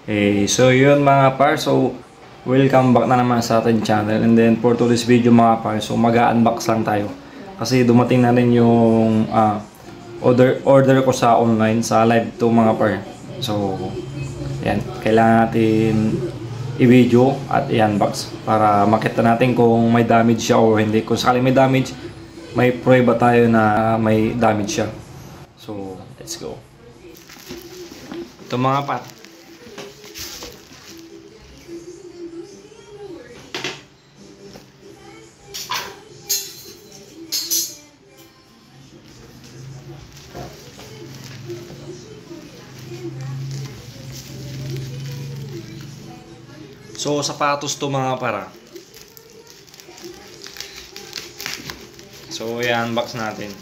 So yun mga par, so welcome back na naman sa ating channel. And then for today's video mga par, so mag-unbox lang tayo. Kasi dumating na rin yung order ko sa online, sa live to mga par. So yan, kailangan natin i-video at i-unbox para makita natin kung may damage siya o hindi. Kung sakali may damage, may prueba tayo na may damage siya. So let's go. Ito mga par. So, sapatos to mga para. So, i-unbox natin.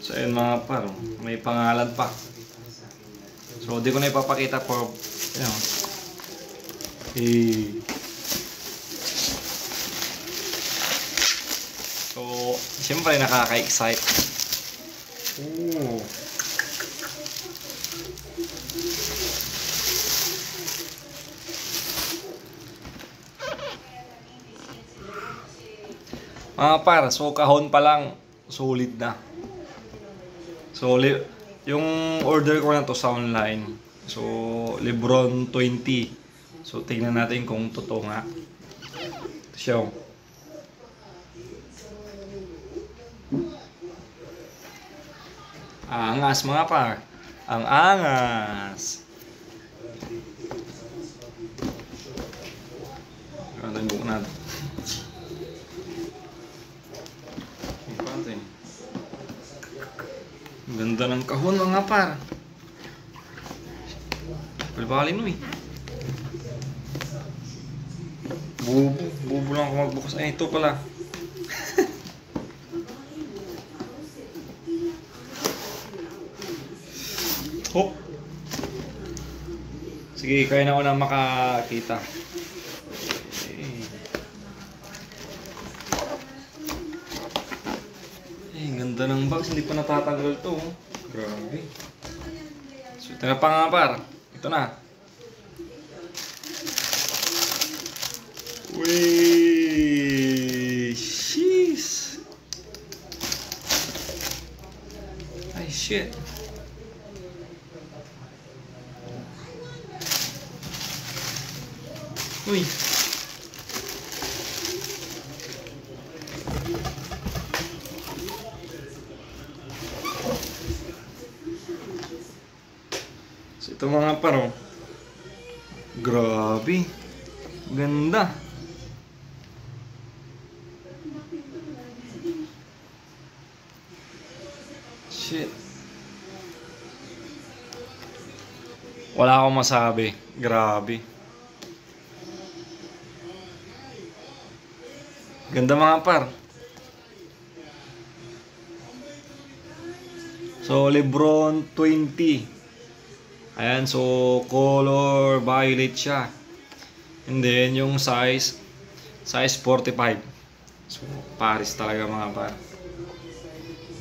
So ayun mga par, may pangalan pa. So di ko na ipapakita for So siyempre nakaka-excite. Mga par, so kahon pa lang solid na. So, yung order ko na to sa online. So, Lebron 20. So, tingnan natin kung totoo nga. Ito siya. Angas mga par. Ang angas. Ganda yung natin. Ganda ng kahon mga par. Palibalin mo eh. Bubo lang ako magbukas. Ay, ito pala. Hop. Sige, kaya na ako na makakita. Ganda ng box, hindi pa natatanggal to. Grabe. So ito na pa nga par. Ito na. Uy, sheesh. Ay shit. Uy. So ito mga paro. Grabe. Ganda. Shit. Wala akong masabi. Grabe. Ganda mga par. So Lebron 20. Ayan, so color violet siya. And then yung size 45. So Paris talaga mga par.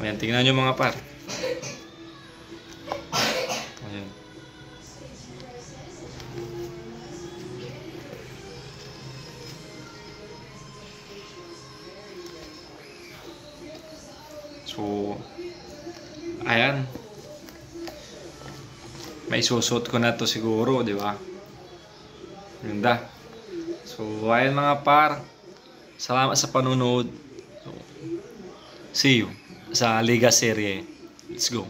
Ayan, tingnan nyo mga par. Ayan. So ayan. May susot ko na to siguro, di ba? Ganda. So, ayan mga par. Salamat sa panunod. So, see you sa Liga Serie. Let's go.